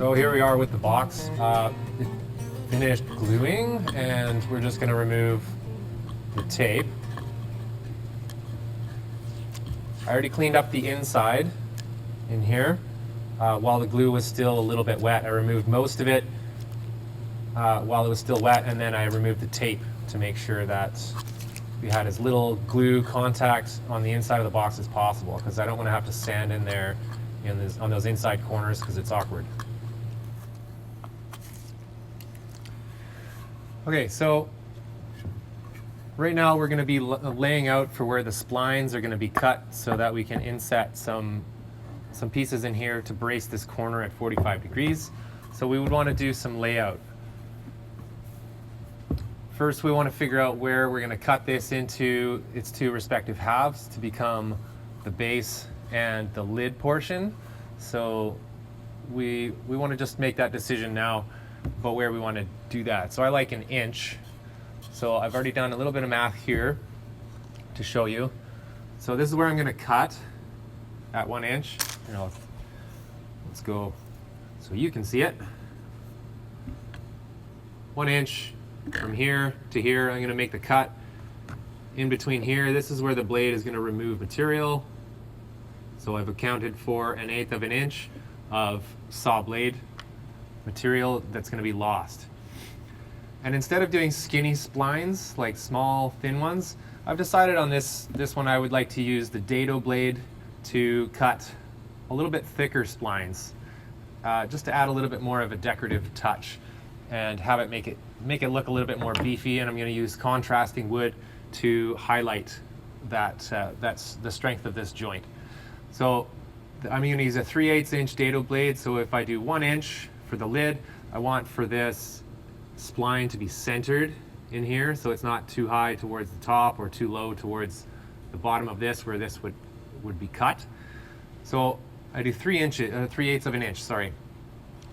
So here we are with the box. It finished gluing, and we're just going to remove the tape. I already cleaned up the inside in here. While the glue was still a little bit wet, I removed most of it while it was still wet, and then I removed the tape to make sure that we had as little glue contact on the inside of the box as possible, because I don't want to have to sand in there on those inside corners because it's awkward. Okay, so right now we're going to be laying out for where the splines are going to be cut so that we can inset some pieces in here to brace this corner at 45 degrees. So we would want to do some layout. First, we want to figure out where we're going to cut this into its two respective halves to become the base and the lid portion. So we want to just make that decision now about where we want to do that. So I like 1 inch. So I've already done a little bit of math here to show you. So this is where I'm going to cut at 1 inch. You know, let's go so you can see it. 1 inch from here to here. I'm going to make the cut in between here. This is where the blade is going to remove material. So I've accounted for 1/8 of an inch of saw blade material that's going to be lost. And instead of doing skinny splines, like small, thin ones, I've decided on this one I would like to use the dado blade to cut a little bit thicker splines, just to add a little bit more of a decorative touch and have it make it look a little bit more beefy. And I'm going to use contrasting wood to highlight that's the strength of this joint. So I'm going to use a 3/8 inch dado blade. So if I do 1 inch for the lid, I want for this spline to be centered in here, so it's not too high towards the top or too low towards the bottom of this where this would be cut. So I do 3/8 of an inch, sorry.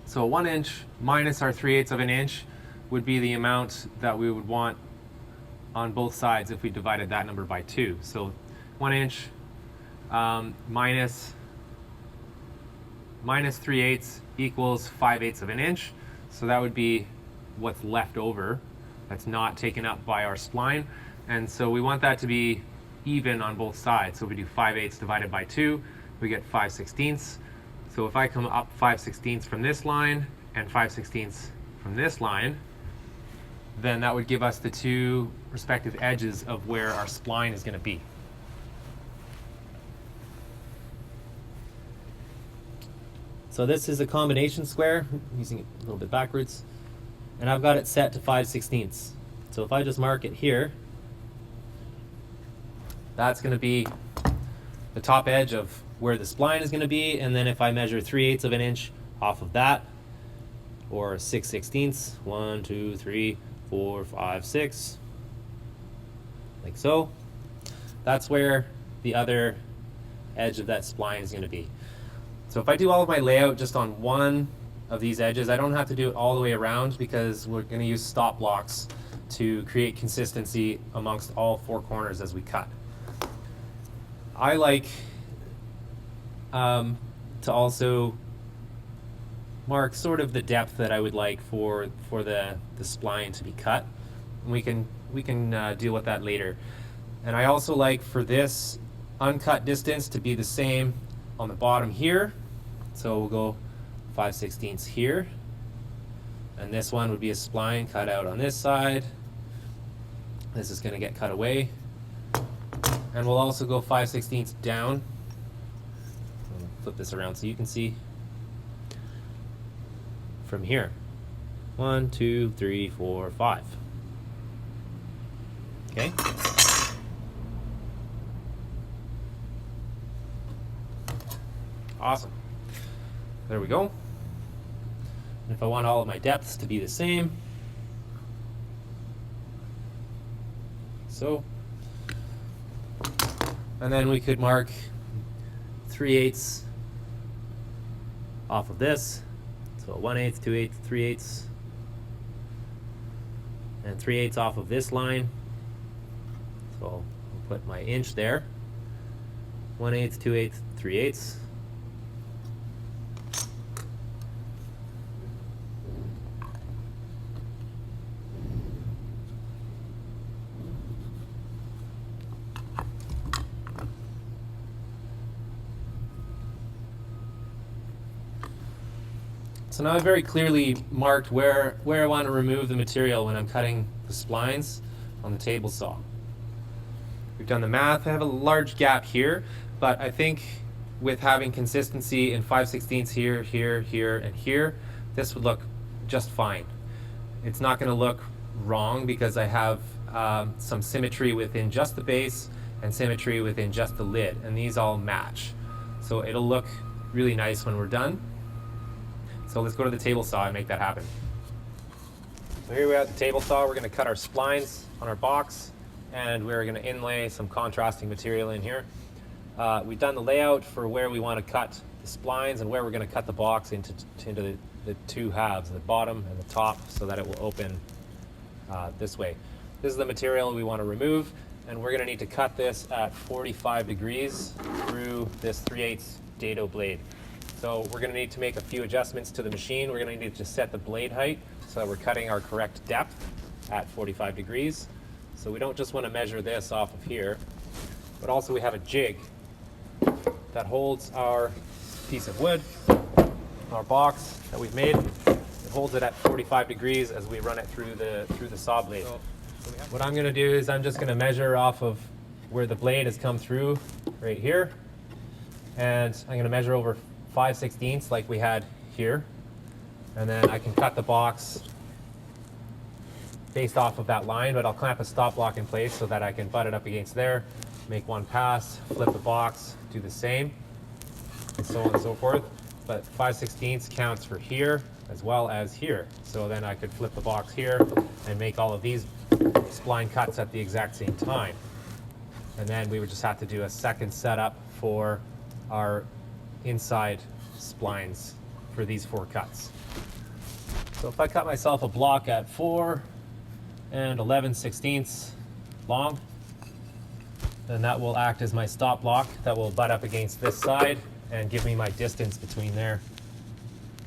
So 1 inch minus our 3/8 of an inch would be the amount that we would want on both sides if we divided that number by 2. So 1 inch minus 3/8 equals 5/8 of an inch. So that would be what's left over that's not taken up by our spline. And so we want that to be even on both sides. So if we do 5/8 divided by 2, we get 5/16. So if I come up 5/16 from this line and 5/16 from this line, then that would give us the two respective edges of where our spline is going to be. So this is a combination square, I'm using it a little bit backwards, and I've got it set to 5/16. So if I just mark it here, that's going to be the top edge of where the spline is going to be. And then if I measure 3/8 of an inch off of that, or 6/16, 1, 2, 3, 4, 5, 6, like so, that's where the other edge of that spline is going to be. So if I do all of my layout just on one of these edges, I don't have to do it all the way around because we're going to use stop blocks to create consistency amongst all 4 corners as we cut. I like to also mark sort of the depth that I would like for the spline to be cut. And we can deal with that later. And I also like for this uncut distance to be the same on the bottom here. So we'll go 5/16 here. And this one would be a spline cut out on this side. This is going to get cut away. And we'll also go 5/16 down. I'll flip this around so you can see from here. 1, 2, 3, 4, 5. Okay. Awesome. There we go. And if I want all of my depths to be the same, so, and then we could mark 3/8 off of this. So 1/8, 2/8, 3/8, and 3/8 off of this line. So I'll put my inch there. 1/8, 2/8, 3/8. So now I've very clearly marked where I want to remove the material when I'm cutting the splines on the table saw. We've done the math. I have a large gap here, but I think with having consistency in 5/16 here, here, here, and here, this would look just fine. It's not going to look wrong because I have some symmetry within just the base and symmetry within just the lid, and these all match. So it'll look really nice when we're done. So let's go to the table saw and make that happen. So here we are at the table saw. We're going to cut our splines on our box, and we're going to inlay some contrasting material in here. We've done the layout for where we want to cut the splines and where we're going to cut the box into the two halves, the bottom and the top, so that it will open this way. This is the material we want to remove, and we're going to need to cut this at 45 degrees through this 3/8 dado blade. So we're going to need to make a few adjustments to the machine. We're going to need to set the blade height so that we're cutting our correct depth at 45 degrees. So we don't just want to measure this off of here, but also we have a jig that holds our piece of wood, our box that we've made. It holds it at 45 degrees as we run it through the saw blade. What I'm going to do is I'm just going to measure off of where the blade has come through right here, and I'm going to measure over 5/16 like we had here, and then I can cut the box based off of that line, but I'll clamp a stop block in place so that I can butt it up against there, make one pass, flip the box, do the same, and so on and so forth. But 5/16 counts for here as well as here. So then I could flip the box here and make all of these spline cuts at the exact same time. And then we would just have to do a second setup for our inside splines for these 4 cuts. So if I cut myself a block at 4 and 11/16 long, then that will act as my stop block that will butt up against this side and give me my distance between there.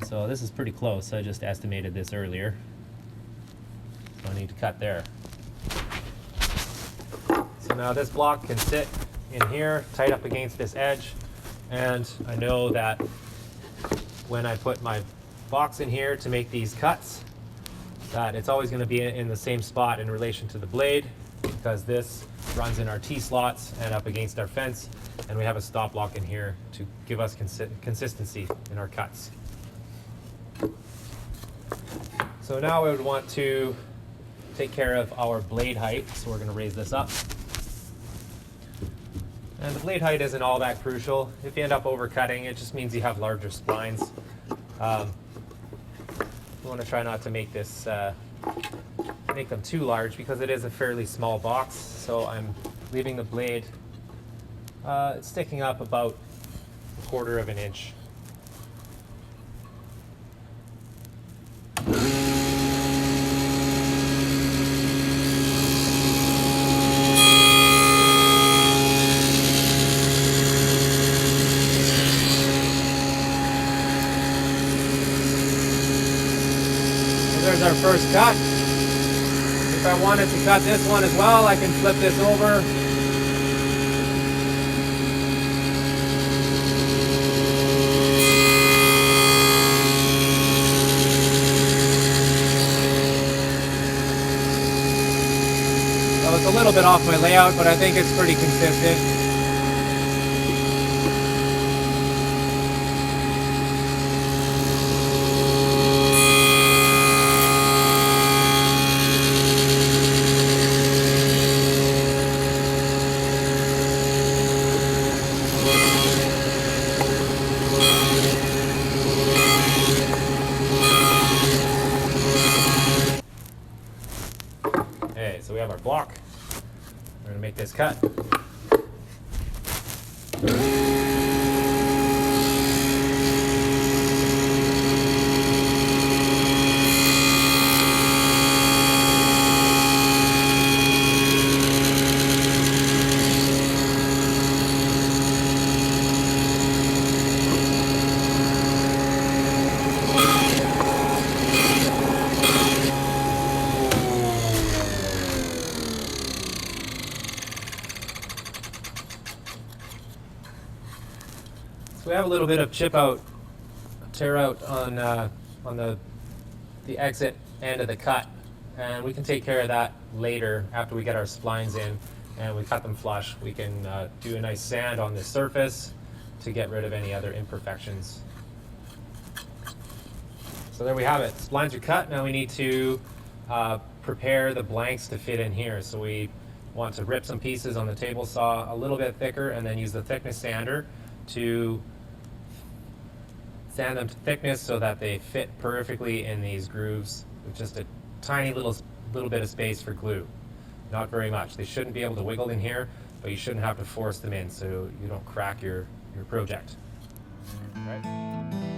So this is pretty close. I just estimated this earlier. So I need to cut there. So now this block can sit in here, tight up against this edge, and I know that when I put my box in here to make these cuts, that it's always going to be in the same spot in relation to the blade, because this runs in our T-slots and up against our fence, and we have a stop block in here to give us consistency in our cuts. So now I would want to take care of our blade height, so we're going to raise this up. And the blade height isn't all that crucial. If you end up overcutting, it just means you have larger splines. You want to try not to make this make them too large, because it is a fairly small box. So I'm leaving the blade sticking up about 1/4 of an inch. There's our first cut. If I wanted to cut this one as well, I can flip this over. So it's a little bit off my layout, but I think it's pretty consistent. Okay, so we have our block. We're going to make this cut. So we have a little bit of tear out on on the exit end of the cut, and we can take care of that later after we get our splines in and we cut them flush. We can do a nice sand on the surface to get rid of any other imperfections. So there we have it. Splines are cut. Now we need to prepare the blanks to fit in here. So we want to rip some pieces on the table saw a little bit thicker and then use the thickness sander to sand them to thickness so that they fit perfectly in these grooves with just a tiny little bit of space for glue. Not very much. They shouldn't be able to wiggle in here, but you shouldn't have to force them in so you don't crack your project. Right?